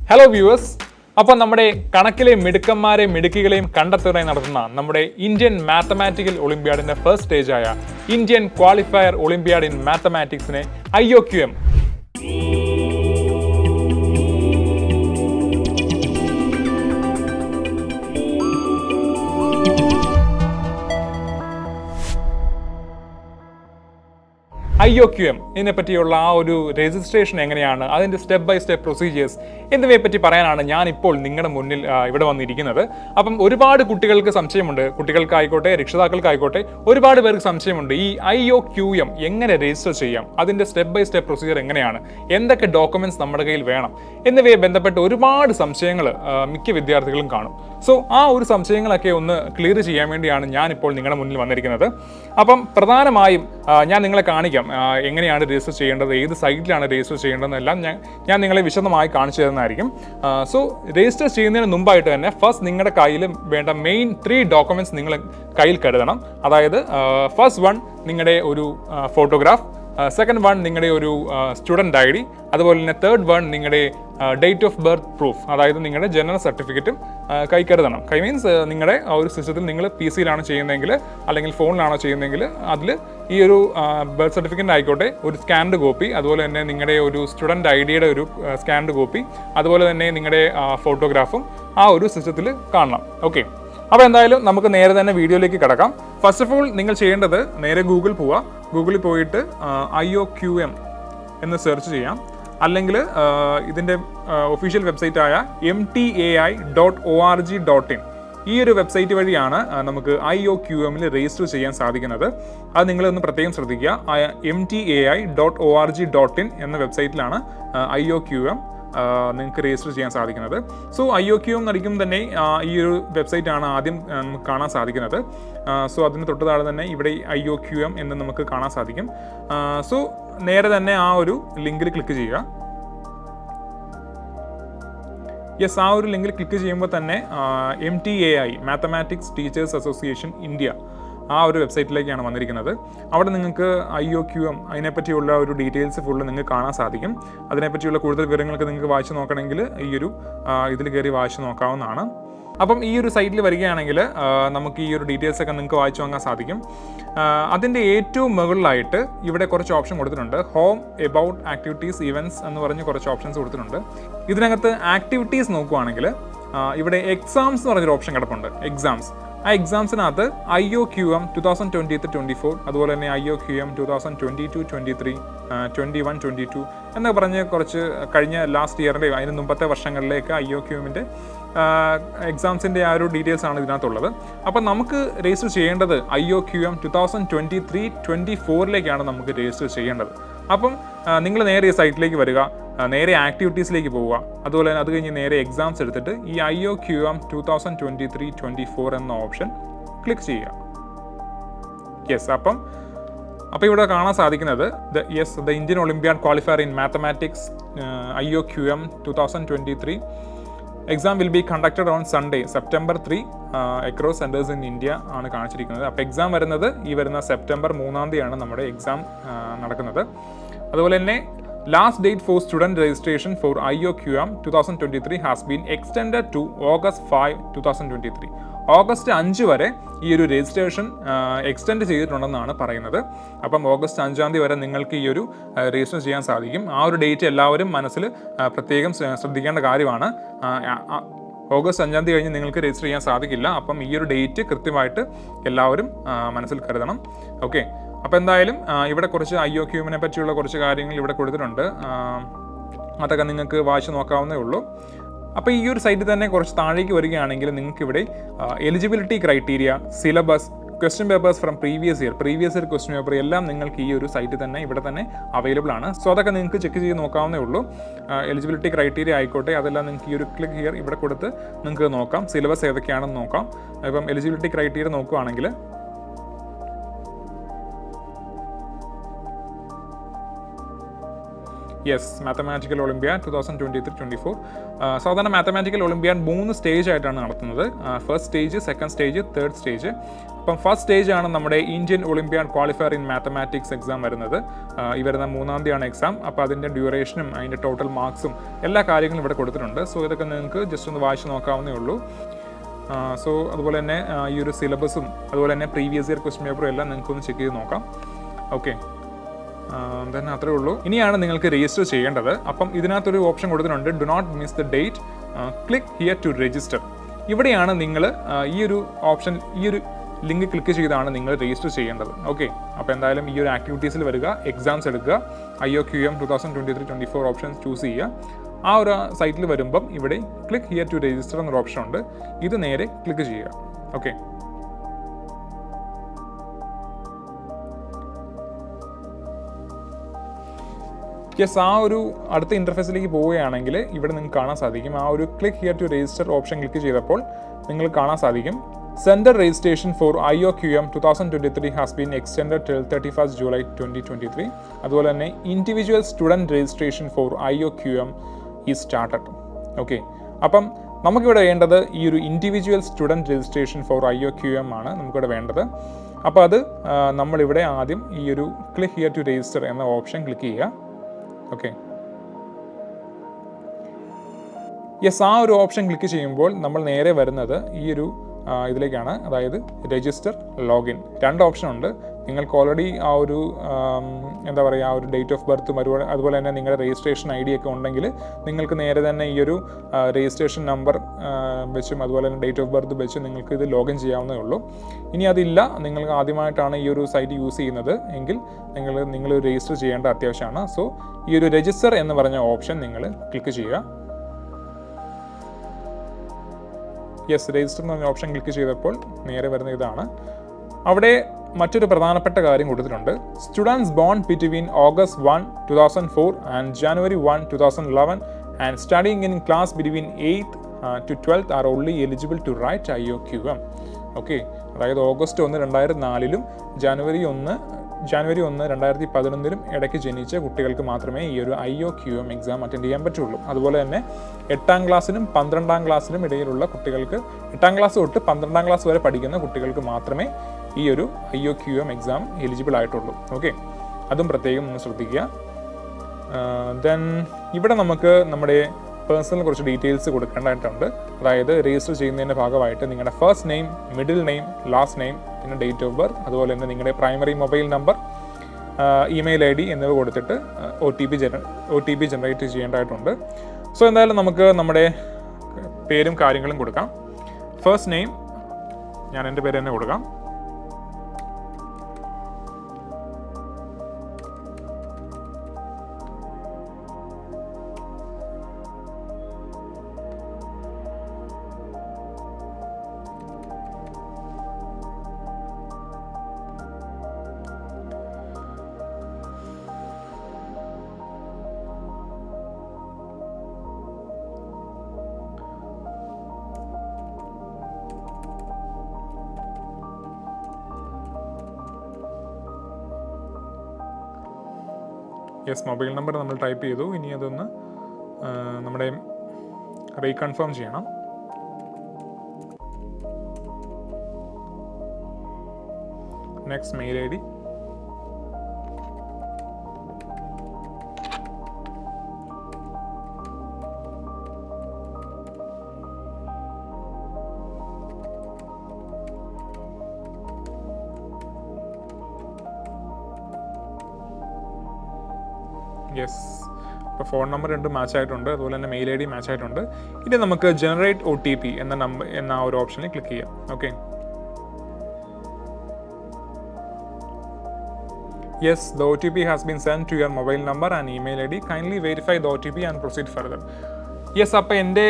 Hello viewers, അപ്പോൾ നമ്മുടെ കണക്കിലെ മിടുക്കന്മാരെയും മിടുക്കികളെയും കണ്ടെത്തുന്നതിനായി നടത്തുന്ന നമ്മുടെ ഇന്ത്യൻ മാത്തമാറ്റിക്കൽ ഒളിമ്പ്യാഡിന്റെ ഫസ്റ്റ് സ്റ്റേജായ ഇന്ത്യൻ ക്വാളിഫയർ ഒളിമ്പ്യാഡ് ഇൻ മാത്തമാറ്റിക്സിനെ IOQM ഇതിനെ പറ്റിയുള്ള ആ ഒരു രജിസ്ട്രേഷൻ എങ്ങനെയാണ്, അതിൻ്റെ സ്റ്റെപ്പ് ബൈ സ്റ്റെപ്പ് പ്രൊസീജിയേഴ്സ് എന്നിവയെ പറ്റി പറയാനാണ് ഞാൻ ഇപ്പോൾ നിങ്ങളുടെ മുന്നിൽ ഇവിടെ വന്നിരിക്കുന്നത്. അപ്പം ഒരുപാട് കുട്ടികൾക്ക് സംശയമുണ്ട്, കുട്ടികൾക്കായിക്കോട്ടെ രക്ഷിതാക്കൾക്കായിക്കോട്ടെ ഒരുപാട് പേർക്ക് സംശയമുണ്ട്. ഈ IOQM എങ്ങനെ രജിസ്റ്റർ ചെയ്യാം, അതിൻ്റെ സ്റ്റെപ്പ് ബൈ സ്റ്റെപ്പ് പ്രൊസീജിയർ എങ്ങനെയാണ്, എന്തൊക്കെ ഡോക്യുമെന്റ്സ് നമ്മുടെ കയ്യിൽ വേണം എന്നിവയെ ബന്ധപ്പെട്ട് ഒരുപാട് സംശയങ്ങൾ മിക്ക വിദ്യാർത്ഥികളും കാണും. സോ ആ ഒരു സംശയങ്ങളൊക്കെ ഒന്ന് ക്ലിയർ ചെയ്യാൻ വേണ്ടിയാണ് ഞാനിപ്പോൾ നിങ്ങളുടെ മുന്നിൽ വന്നിരിക്കുന്നത്. അപ്പം പ്രധാനമായും ഞാൻ നിങ്ങളെ കാണിക്കാം എങ്ങനെയാണ് രജിസ്റ്റർ ചെയ്യേണ്ടത്, ഏത് സൈറ്റിലാണ് രജിസ്റ്റർ ചെയ്യേണ്ടതെന്നെല്ലാം ഞാൻ നിങ്ങളെ വിശദമായി കാണിച്ചു തരുന്നതായിരിക്കും. സോ രജിസ്റ്റർ ചെയ്യുന്നതിന് മുമ്പായിട്ട് തന്നെ ഫസ്റ്റ് നിങ്ങളുടെ കയ്യിൽ വേണ്ട മെയിൻ 3 ഡോക്യുമെന്റ്സ് നിങ്ങൾ കയ്യിൽ കരുതണം. അതായത് ഫസ്റ്റ് വൺ നിങ്ങളുടെ ഒരു ഫോട്ടോഗ്രാഫ്, സെക്കൻഡ് വൺ നിങ്ങളുടെ ഒരു സ്റ്റുഡൻറ് ID, അതുപോലെ തന്നെ തേർഡ് വൺ നിങ്ങളുടെ ഡേറ്റ് ഓഫ് ബർത്ത് പ്രൂഫ്, അതായത് നിങ്ങളുടെ ജനന സർട്ടിഫിക്കറ്റും കൈ കരുതണം. മീൻസ് നിങ്ങളുടെ ആ ഒരു സിസ്റ്റത്തിൽ നിങ്ങൾ PC-യിലാണ് ചെയ്യുന്നതെങ്കിൽ അല്ലെങ്കിൽ ഫോണിലാണോ ചെയ്യുന്നതെങ്കിൽ അതിൽ ഈ ഒരു ബർത്ത് സർട്ടിഫിക്കറ്റ് ആയിക്കോട്ടെ ഒരു സ്കാൻഡ് കോപ്പി, അതുപോലെ തന്നെ നിങ്ങളുടെ ഒരു സ്റ്റുഡൻറ് ID-യുടെ ഒരു സ്കാൻഡ് കോപ്പി, അതുപോലെ തന്നെ നിങ്ങളുടെ ഫോട്ടോഗ്രാഫും ആ ഒരു സിസ്റ്റത്തിൽ കാണണം. ഓക്കെ, അപ്പോൾ എന്തായാലും നമുക്ക് നേരെ തന്നെ വീഡിയോയിലേക്ക് കിടക്കാം. ഫസ്റ്റ് ഓഫ് ഓൾ നിങ്ങൾ ചെയ്യേണ്ടത് നേരെ ഗൂഗിളിൽ പോയിട്ട് IOQM എന്ന് സെർച്ച് ചെയ്യാം. അല്ലെങ്കിൽ ഇതിൻ്റെ ഒഫീഷ്യൽ വെബ്സൈറ്റായ mtai.org.in ഈ ഒരു വെബ്സൈറ്റ് വഴിയാണ് നമുക്ക് IOQM-ൽ രജിസ്റ്റർ ചെയ്യാൻ സാധിക്കുന്നത്. അത് നിങ്ങളൊന്ന് പ്രത്യേകം ശ്രദ്ധിക്കുക. mtai.org.in എന്ന വെബ്സൈറ്റിലാണ് IOQM നിങ്ങൾക്ക് രജിസ്റ്റർ ചെയ്യാൻ സാധിക്കുന്നത്. സോ IOQM എന്നടിക്കുമ്പോൾ തന്നെ ഈ ഒരു വെബ്സൈറ്റാണ് ആദ്യം നമുക്ക് കാണാൻ സാധിക്കുന്നത്. സോ അതിന് തൊട്ട് താഴെ തന്നെ ഇവിടെ IOQM എന്ന് നമുക്ക് കാണാൻ സാധിക്കും. സോ നേരെ തന്നെ ആ ഒരു ലിങ്കിൽ ക്ലിക്ക് ചെയ്യുക. യെസ്, ആ ഒരു ലിങ്കിൽ ക്ലിക്ക് ചെയ്യുമ്പോൾ തന്നെ MTAI mathematics teachers association India ആ ഒരു വെബ്സൈറ്റിലേക്കാണ് വന്നിരിക്കുന്നത്. അവിടെ നിങ്ങൾക്ക് IOQM അതിനെപ്പറ്റിയുള്ള ഒരു ഡീറ്റെയിൽസ് ഫുള്ള് നിങ്ങൾക്ക് കാണാൻ സാധിക്കും. അതിനെപ്പറ്റിയുള്ള കൂടുതൽ വിവരങ്ങൾക്ക് നിങ്ങൾക്ക് വായിച്ച് നോക്കണമെങ്കിൽ ഈ ഒരു ഇതിൽ കയറി വായിച്ച് നോക്കാവുന്നതാണ്. അപ്പം ഈ ഒരു സൈറ്റിൽ വരികയാണെങ്കിൽ നമുക്ക് ഈ ഒരു ഡീറ്റെയിൽസ് ഒക്കെ നിങ്ങൾക്ക് വായിച്ചു വാങ്ങാൻ സാധിക്കും. അതിൻ്റെ ഏറ്റവും മുകളിലായിട്ട് ഇവിടെ കുറച്ച് ഓപ്ഷൻ കൊടുത്തിട്ടുണ്ട്. ഹോം, എബൌട്ട്, ആക്ടിവിറ്റീസ്, ഇവൻറ്റ്സ് എന്ന് പറഞ്ഞ് കുറച്ച് ഓപ്ഷൻസ് കൊടുത്തിട്ടുണ്ട്. ഇതിനകത്ത് ആക്ടിവിറ്റീസ് നോക്കുവാണെങ്കിൽ ഇവിടെ എക്സാംസ് എന്ന് പറഞ്ഞൊരു ഓപ്ഷൻ കിടപ്പുണ്ട്. എക്സാംസ്, ആ എക്സാംസിനകത്ത് IOQM 2023-24, അതുപോലെ തന്നെ IOQM 2022-23, 21-22 എന്നൊക്കെ പറഞ്ഞ് കുറച്ച് കഴിഞ്ഞ ലാസ്റ്റ് ഇയറിൻ്റെയും അതിന് മുമ്പത്തെ വർഷങ്ങളിലേക്ക് IOQM-ൻ്റെ എക്സാംസിൻ്റെ ആ ഒരു ഡീറ്റെയിൽസ് ആണ് ഇതിനകത്തുള്ളത്. അപ്പം നമുക്ക് രജിസ്റ്റർ ചെയ്യേണ്ടത് IOQM 2023-24 നമുക്ക് രജിസ്റ്റർ ചെയ്യേണ്ടത്. അപ്പം നിങ്ങൾ നേരെ ഈ സൈറ്റിലേക്ക് വരിക, നേരെ ആക്ടിവിറ്റീസിലേക്ക് പോവുക, അതുപോലെ തന്നെ അത് കഴിഞ്ഞ് നേരെ എക്സാംസ് എടുത്തിട്ട് ഈ IOQM 2023-24 എന്ന ഓപ്ഷൻ ക്ലിക്ക് ചെയ്യുക. യെസ്, അപ്പം ഇവിടെ കാണാൻ സാധിക്കുന്നത് the Indian Olympiad qualifier in mathematics IOQM 2023 exam will be conducted on Sunday September 3 across centres in India ആണ് കാണിച്ചിരിക്കുന്നത്. അപ്പോൾ എക്സാം വരുന്നത് ഈ വരുന്ന September 3 നമ്മുടെ എക്സാം നടക്കുന്നത്. അതുപോലെ തന്നെ last date for student registration for IOQM 2023 has been extended to August 5, 2023. August 5 വരെ ഈ ഒരു രജിസ്ട്രേഷൻ എക്സ്റ്റെൻഡ് ചെയ്തിട്ടുണ്ടെന്നാണ് പറയുന്നത്. അപ്പം August 5 വരെ നിങ്ങൾക്ക് ഈ ഒരു രജിസ്റ്റർ ചെയ്യാൻ സാധിക്കും. ആ ഒരു ഡേറ്റ് എല്ലാവരും മനസ്സിൽ പ്രത്യേകം ശ്രദ്ധിക്കേണ്ട കാര്യമാണ്. August 5 കഴിഞ്ഞ് നിങ്ങൾക്ക് രജിസ്റ്റർ ചെയ്യാൻ സാധിക്കില്ല. അപ്പം ഈ ഒരു ഡേറ്റ് കൃത്യമായിട്ട് എല്ലാവരും മനസ്സിൽ കരുതണം. ഓക്കെ, അപ്പോൾ എന്തായാലും ഇവിടെ കുറച്ച് IOQM-നെ പറ്റിയുള്ള കുറച്ച് കാര്യങ്ങൾ ഇവിടെ കൊടുത്തിട്ടുണ്ട്. അതൊക്കെ നിങ്ങൾക്ക് വായിച്ച് നോക്കാവുന്നേ ഉള്ളൂ. അപ്പോൾ ഈ ഒരു സൈറ്റിൽ തന്നെ കുറച്ച് താഴേക്ക് വരികയാണെങ്കിൽ നിങ്ങൾക്കിവിടെ eligibility criteria, syllabus, question papers from previous year question paper എല്ലാം നിങ്ങൾക്ക് ഈ ഒരു സൈറ്റിൽ തന്നെ ഇവിടെ തന്നെ അവൈലബിൾ ആണ്. സോ അതൊക്കെ നിങ്ങൾക്ക് ചെക്ക് ചെയ്ത് നോക്കാവുന്നേ ഉള്ളൂ. എലിജിബിലിറ്റി ക്രൈറ്റീരിയ ആയിക്കോട്ടെ അതെല്ലാം നിങ്ങൾക്ക് ഈ ഒരു ക്ലിക്ക് ഹിയർ ഇവിടെ കൊടുത്ത് നിങ്ങൾക്ക് നോക്കാം. സിലബസ് ഏതൊക്കെയാണെന്ന് നോക്കാം. ഇപ്പം എലിജിബിലിറ്റി ക്രൈറ്റീരിയ നോക്കുകയാണെങ്കിൽ യെസ്, മാത്തമാറ്റിക്കൽ ഒളിമ്പ്യാഡ് 2023-24. സാധാരണ മാത്തമാറ്റിക്കൽ ഒളിമ്പ്യാഡ് 3 സ്റ്റേജ് ആയിട്ടാണ് നടത്തുന്നത്. First stage, second stage, third stage. അപ്പം ഫസ്റ്റ് സ്റ്റേജ് ആണ് നമ്മുടെ Indian Olympiad qualifier in mathematics exam വരുന്നത്. ഈ വരുന്ന 3-ാം തീയതിയാണ് എക്സാം. അപ്പോൾ അതിൻ്റെ ഡ്യൂറേഷനും അതിൻ്റെ ടോട്ടൽ മാർക്സും എല്ലാ കാര്യങ്ങളും ഇവിടെ കൊടുത്തിട്ടുണ്ട്. സോ ഇതൊക്കെ നിങ്ങൾക്ക് ജസ്റ്റ് ഒന്ന് വായിച്ച് നോക്കാവുന്നേ ഉള്ളൂ. സോ അതുപോലെ തന്നെ ഈ ഒരു സിലബസും അതുപോലെ തന്നെ പ്രീവിയസ് ഇയർ ക്വസ്റ്റ്യൻ പേപ്പറും എല്ലാം നിങ്ങൾക്കൊന്ന് ചെക്ക് ചെയ്ത് നോക്കാം. ഓക്കെ, തന്നെ അത്രേ ഉള്ളൂ. ഇനിയാണ് നിങ്ങൾക്ക് രജിസ്റ്റർ ചെയ്യേണ്ടത്. അപ്പം ഇതിനകത്തൊരു ഓപ്ഷൻ കൊടുത്തിട്ടുണ്ട്, do not miss the date, click here to register. ഇവിടെയാണ് നിങ്ങൾ ഈ ഒരു ഓപ്ഷൻ, ഈ ഒരു ലിങ്ക് ക്ലിക്ക് ചെയ്താണ് നിങ്ങൾ രജിസ്റ്റർ ചെയ്യേണ്ടത്. ഓക്കെ, അപ്പോൾ എന്തായാലും ഈ ഒരു ആക്ടിവിറ്റീസിൽ വരിക, എക്സാംസ് എടുക്കുക, IOQM 2023-24 ഓപ്ഷൻ ചൂസ് ചെയ്യുക. ആ ഒരു സൈറ്റിൽ വരുമ്പം ഇവിടെ ക്ലിക്ക് ഹിയർ ടു രജിസ്റ്റർ എന്നൊരു ഓപ്ഷൻ ഉണ്ട്. ഇത് നേരെ ക്ലിക്ക് ചെയ്യുക. ഓക്കെ, യെസ്, ആ ഒരു അടുത്ത ഇൻ്റർഫേസിലേക്ക് പോവുകയാണെങ്കിൽ ഇവിടെ നിങ്ങൾക്ക് കാണാൻ സാധിക്കും, ആ ഒരു click here to register option click ചെയ്തപ്പോൾ നിങ്ങൾക്ക് കാണാൻ സാധിക്കും, centre registration for IOQM 2023 has been extended till 31 July 2023. അതുപോലെ തന്നെ individual student registration for IOQM is started. Okay, അപ്പം നമുക്കിവിടെ വേണ്ടത് ഈ ഒരു individual student registration for IOQM ആണ് നമുക്കിവിടെ വേണ്ടത്. അപ്പോൾ അത് നമ്മളിവിടെ ആദ്യം ഈ ഒരു ക്ലിക്ക് ഹിയർ ടു രജിസ്റ്റർ എന്ന ഓപ്ഷൻ ക്ലിക്ക് ചെയ്യുക. ഓക്കെ, യെസ്, ആ ഒരു ഓപ്ഷൻ ക്ലിക്ക് ചെയ്യുമ്പോൾ നമ്മൾ നേരെ വരുന്നത് ഈ ഒരു ഇതിലേക്കാണ്, അതായത് രജിസ്റ്റർ, ലോഗിൻ. 2 ഓപ്ഷൻ ഉണ്ട്. നിങ്ങൾക്ക് ഓൾറെഡി ആ ഒരു എന്താ പറയുക, ആ ഒരു ഡേറ്റ് ഓഫ് ബർത്തും അതുപോലെ തന്നെ നിങ്ങളുടെ രജിസ്ട്രേഷൻ ID ഒക്കെ ഉണ്ടെങ്കിൽ നിങ്ങൾക്ക് നേരെ തന്നെ ഈ ഒരു രജിസ്ട്രേഷൻ നമ്പർ വെച്ചും അതുപോലെ തന്നെ ഡേറ്റ് ഓഫ് ബർത്ത് വെച്ച് നിങ്ങൾക്ക് ഇത് ലോഗിൻ ചെയ്യാവുന്നേ ഉള്ളൂ. ഇനി അതില്ല, നിങ്ങൾക്ക് ആദ്യമായിട്ടാണ് ഈ ഒരു സൈറ്റ് യൂസ് ചെയ്യുന്നത് എങ്കിൽ നിങ്ങൾ രജിസ്റ്റർ ചെയ്യേണ്ട അത്യാവശ്യമാണ്. സോ ഈ ഒരു രജിസ്റ്റർ എന്ന് പറഞ്ഞ ഓപ്ഷൻ നിങ്ങൾ ക്ലിക്ക് ചെയ്യുക. യെസ്, രജിസ്റ്റർ എന്ന് പറഞ്ഞ ഓപ്ഷൻ ക്ലിക്ക് ചെയ്തപ്പോൾ നേരെ വരുന്ന ഇതാണ്. അവിടെ മറ്റൊരു പ്രധാനപ്പെട്ട കാര്യം കൊടുത്തിട്ടുണ്ട്, students bone between August 1, 2004 and January 1, 2011 and studying in class between 8th to 12th are only eligible to write IOQM. Okay, അതായത് August 1, 2004 ജനുവരി 1, 2011 ഇടയ്ക്ക് ജനിച്ച കുട്ടികൾക്ക് മാത്രമേ ഈ ഒരു IOQM എക്സാം അറ്റൻഡ് ചെയ്യാൻ പറ്റുള്ളൂ. അതുപോലെ തന്നെ 8ാം ക്ലാസ്സിനും 12ാം ക്ലാസ്സിനും ഇടയിലുള്ള കുട്ടികൾക്ക്, 8ാം ക്ലാസ് തൊട്ട് 12ാം ക്ലാസ് വരെ പഠിക്കുന്ന കുട്ടികൾക്ക് മാത്രമേ ഈ ഒരു IOQM എക്സാം എലിജിബിൾ ആയിട്ടുള്ളൂ. ഓക്കെ, അതും പ്രത്യേകം ഒന്ന് ശ്രദ്ധിക്കുക. ദെൻ ഇവിടെ നമുക്ക് നമ്മുടെ പേഴ്സണൽ കുറച്ച് ഡീറ്റെയിൽസ് കൊടുക്കേണ്ടതായിട്ടുണ്ട്. അതായത് രജിസ്റ്റർ ചെയ്യുന്നതിൻ്റെ ഭാഗമായിട്ട് നിങ്ങളുടെ first name, middle name, last name, പിന്നെ ഡേറ്റ് ഓഫ് ബർത്ത്, അതുപോലെ തന്നെ നിങ്ങളുടെ primary mobile number, email ID എന്നിവ കൊടുത്തിട്ട് OTP ജനറേറ്റ് ചെയ്യേണ്ടതായിട്ടുണ്ട്. സോ എന്തായാലും നമുക്ക് നമ്മുടെ പേരും കാര്യങ്ങളും കൊടുക്കാം. ഫസ്റ്റ് നെയിം, ഞാൻ എൻ്റെ പേര് തന്നെ കൊടുക്കാം. യെസ്, മൊബൈൽ നമ്പർ നമ്മൾ ടൈപ്പ് ചെയ്തു. ഇനി അതൊന്ന് നമ്മുടെ റീകൺഫേം ചെയ്യണം. നെക്സ്റ്റ് മെയിൽ ID, യെസ്, ഇപ്പോൾ ഫോൺ നമ്പർ 2 മാച്ച് ആയിട്ടുണ്ട്, അതുപോലെ തന്നെ മെയിൽ ID മാച്ച് ആയിട്ടുണ്ട്. ഇനി നമുക്ക് ജനറേറ്റ് OTP എന്ന ആ ഒരു ഓപ്ഷനിൽ ക്ലിക്ക് ചെയ്യാം. Okay, yes, the OTP has been sent to your mobile number and email ID. Kindly verify the OTP and proceed further. Yes, അപ്പോൾ എൻ്റെ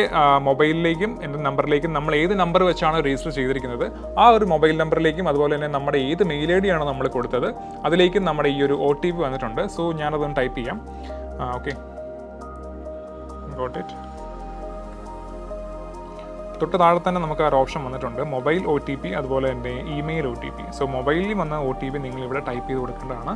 മൊബൈലിലേക്കും എൻ്റെ നമ്പറിലേക്കും നമ്മൾ ഏത് നമ്പർ വെച്ചാണ് രജിസ്റ്റർ ചെയ്തിരിക്കുന്നത് ആ ഒരു മൊബൈൽ നമ്പറിലേക്കും അതുപോലെ തന്നെ നമ്മുടെ ഏത് മെയിൽ ID ആണോ നമ്മൾ കൊടുത്തത് അതിലേക്കും നമ്മുടെ ഈ ഒരു OTP വന്നിട്ടുണ്ട്. സോ ഞാനതൊന്ന് ടൈപ്പ് ചെയ്യാം. Okay, got it. തൊട്ട് താഴെ തന്നെ നമുക്ക് ആ ഒരു ഓപ്ഷൻ വന്നിട്ടുണ്ട്, മൊബൈൽ OTP അതുപോലെ തന്നെ ഇമെയിൽ OTP. സോ മൊബൈലിൽ വന്ന OTP നിങ്ങൾ ഇവിടെ ടൈപ്പ് ചെയ്ത് കൊടുക്കേണ്ടതാണ്.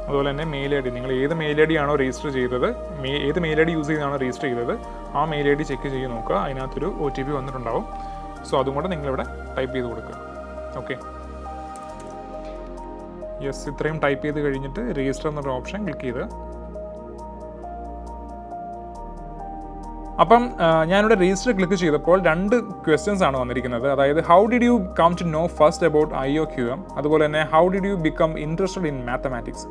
അതുപോലെ തന്നെ മെയിൽ ഐ ഡി, നിങ്ങൾ ഏത് മെയിൽ ഐ ഡി ആണോ രജിസ്റ്റർ ചെയ്തത്, ഏത് മെയിൽ ഐ ഡി യൂസ് ചെയ്താണോ രജിസ്റ്റർ ചെയ്തത്, ആ മെയിൽ ഐ ഡി ചെക്ക് ചെയ്ത് നോക്കുക. അതിനകത്തൊരു OTP വന്നിട്ടുണ്ടാവും. സോ അതും കൂടെ നിങ്ങളിവിടെ ടൈപ്പ് ചെയ്ത് കൊടുക്കുക. ഓക്കെ, യെസ്, ഇത്രയും ടൈപ്പ് ചെയ്ത് കഴിഞ്ഞിട്ട് രജിസ്റ്റർ എന്നൊരു ഓപ്ഷൻ ക്ലിക്ക് ചെയ്ത് അപ്പം ഞാനിവിടെ രജിസ്റ്റർ ക്ലിക്ക് ചെയ്തപ്പോൾ 2 ക്വസ്റ്റ്യൻസ് ആണ് വന്നിരിക്കുന്നത്. അതായത് how did you come to know first about IOQM, അതുപോലെ തന്നെ how did you become interested in mathematics.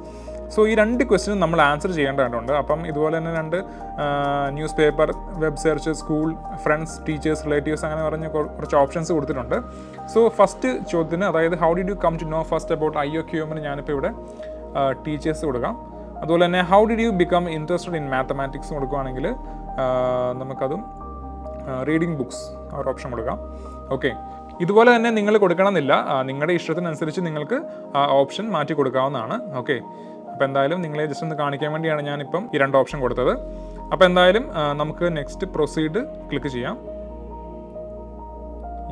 So ഈ 2 ക്വസ്റ്റ്യൻ നമ്മൾ ആൻസർ ചെയ്യേണ്ടതുണ്ട്. അപ്പം ഇതുപോലെ തന്നെ 2 newspaper, web search, school, friends, teachers, relatives അങ്ങനെ പറഞ്ഞ് കുറച്ച് ഓപ്ഷൻസ് കൊടുത്തിട്ടുണ്ട്. സോ ഫസ്റ്റ് ചോദ്യത്തിന്, അതായത് how did you come to know first about IOQMന് ഞാനിപ്പോൾ ഇവിടെ ടീച്ചേഴ്സ് കൊടുക്കാം. അതുപോലെ തന്നെ how did you become interested in mathematics കൊടുക്കുകയാണെങ്കിൽ നമുക്കതും റീഡിങ് ബുക്സ് ആ ഒരു ഓപ്ഷൻ കൊടുക്കാം. ഓക്കെ, ഇതുപോലെ തന്നെ നിങ്ങൾ കൊടുക്കണമെന്നില്ല, നിങ്ങളുടെ ഇഷ്ടത്തിനനുസരിച്ച് നിങ്ങൾക്ക് ഓപ്ഷൻ മാറ്റി കൊടുക്കാവുന്നതാണ്. ഓക്കെ, അപ്പോൾ എന്തായാലും നിങ്ങളെ ജസ്റ്റ് ഒന്ന് കാണിക്കാൻ വേണ്ടിയാണ് ഞാനിപ്പം ഈ 2 ഓപ്ഷൻ കൊടുത്തത്. അപ്പോൾ എന്തായാലും നമുക്ക് നെക്സ്റ്റ് പ്രൊസീഡ് ക്ലിക്ക് ചെയ്യാം.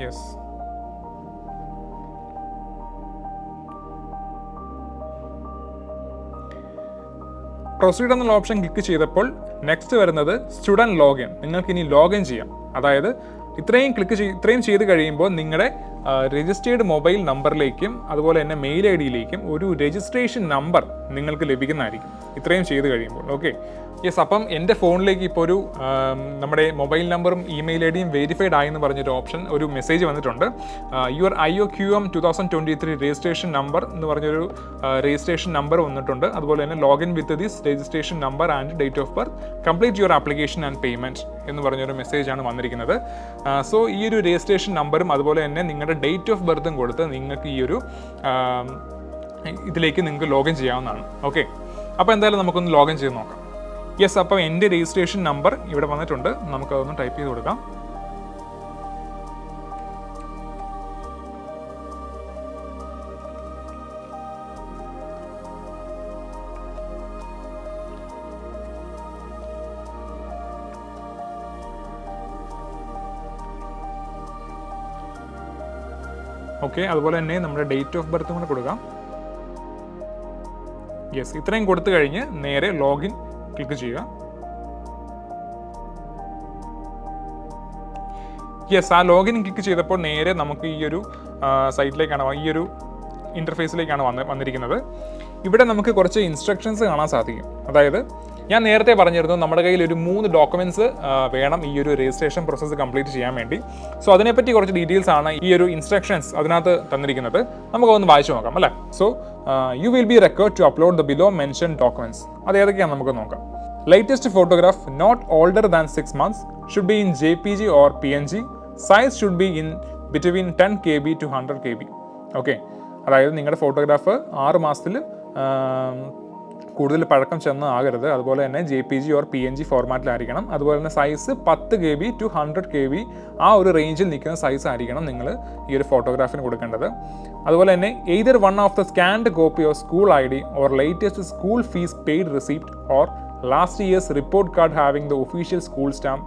യെസ്, പ്രൊസീഡ് എന്നുള്ള ഓപ്ഷൻ ക്ലിക്ക് ചെയ്തപ്പോൾ നെക്സ്റ്റ് വരുന്നത് സ്റ്റുഡൻറ് ലോഗിൻ. നിങ്ങൾക്ക് ഇനി ലോഗിൻ ചെയ്യാം. അതായത് ഇത്രയും ചെയ്ത് കഴിയുമ്പോൾ നിങ്ങളുടെ രജിസ്റ്റേർഡ് മൊബൈൽ നമ്പറിലേക്കും അതുപോലെ തന്നെ മെയിൽ ഐ ഡിയിലേക്കും ഒരു രജിസ്ട്രേഷൻ നമ്പർ നിങ്ങൾക്ക് ലഭിക്കുന്നതായിരിക്കും ഇത്രയും ചെയ്ത് കഴിയുമ്പോൾ. ഓക്കെ, യെസ്, അപ്പം എൻ്റെ ഫോണിലേക്ക് ഇപ്പോൾ ഒരു നമ്മുടെ മൊബൈൽ നമ്പറും ഇമെയിൽ ഐ ഡിയും വെരിഫൈഡ് ആയി എന്ന് പറഞ്ഞൊരു ഓപ്ഷൻ, ഒരു മെസ്സേജ് വന്നിട്ടുണ്ട്. യുവർ IOQM 2023 രജിസ്ട്രേഷൻ നമ്പർ എന്ന് പറഞ്ഞൊരു രജിസ്ട്രേഷൻ നമ്പർ വന്നിട്ടുണ്ട്. അതുപോലെ തന്നെ login with this registration number and date of birth, complete your application and payment എന്ന് പറഞ്ഞൊരു മെസ്സേജാണ് വന്നിരിക്കുന്നത്. സോ ഈ ഒരു രജിസ്ട്രേഷൻ നമ്പറും അതുപോലെ തന്നെ നിങ്ങളുടെ ഡേറ്റ് ഓഫ് ബർത്തും കൊടുത്ത് നിങ്ങൾക്ക് ഈ ഒരു ഇതിലേക്ക് നിങ്ങൾക്ക് ലോഗിൻ ചെയ്യാവുന്നതാണ്. ഓക്കെ, അപ്പോൾ എന്തായാലും നമുക്കൊന്ന് ലോഗിൻ ചെയ്ത് നോക്കാം. യെസ്, അപ്പോൾ എൻ്റെ രജിസ്ട്രേഷൻ നമ്പർ ഇവിടെ വന്നിട്ടുണ്ട്. നമുക്കതൊന്ന് ടൈപ്പ് ചെയ്ത് കൊടുക്കാം. ഓക്കെ, അതുപോലെ തന്നെ നമ്മുടെ ഡേറ്റ് ഓഫ് ബർത്തും കൂടെ കൊടുക്കാം. യെസ്, ഇത്രയും കൊടുത്തു കഴിഞ്ഞ് നേരെ ലോഗിൻ ക്ലിക്ക് ചെയ്യുക. യെസ്, ആ ലോഗിൻ ക്ലിക്ക് ചെയ്തപ്പോൾ നേരെ നമുക്ക് ഈ ഒരു സൈറ്റിലേക്കാണ്, ഈ ഒരു ഇൻ്റർഫേസിലേക്കാണ് വന്നിരിക്കുന്നത്. ഇവിടെ നമുക്ക് കുറച്ച് ഇൻസ്ട്രക്ഷൻസ് കാണാൻ സാധിക്കും. അതായത് ഞാൻ നേരത്തെ പറഞ്ഞിരുന്നു നമ്മുടെ കയ്യിൽ ഒരു 3 ഡോക്യുമെൻറ്റ്സ് വേണം ഈ ഒരു രജിസ്ട്രേഷൻ പ്രോസസ്സ് കംപ്ലീറ്റ് ചെയ്യാൻ വേണ്ടി. സോ അതിനെപ്പറ്റി കുറച്ച് ഡീറ്റെയിൽസ് ആണ് ഈ ഒരു ഇൻസ്ട്രക്ഷൻസ് അതിനകത്ത് തന്നിരിക്കുന്നത്. നമുക്കൊന്ന് വായിച്ചു നോക്കാം അല്ലേ. So you will be required to upload the below mention documents. അത് ഏതൊക്കെയാണ് നമുക്ക് നോക്കാം. Latest photograph not older than 6 months should be in JPG or PNG. Size should be in between 10 KB to 100 KB. Okay, അതായത് നിങ്ങളുടെ photograph 6 മാസത്തിൽ കൂടുതൽ പഴക്കം ചെന്ന് ആകരുത്. അതുപോലെ തന്നെ JPG ഓർ PNG ഫോർമാറ്റിലായിരിക്കണം. അതുപോലെ തന്നെ സൈസ് 10 KB to 100 KB ആ ഒരു റേഞ്ചിൽ നിൽക്കുന്ന സൈസ് ആയിരിക്കണം നിങ്ങൾ ഈ ഒരു ഫോട്ടോഗ്രാഫിന് കൊടുക്കേണ്ടത്. അതുപോലെ തന്നെ either one of the scanned copy of school ID or latest school fees paid receipt or last year's report card having the official school stamp.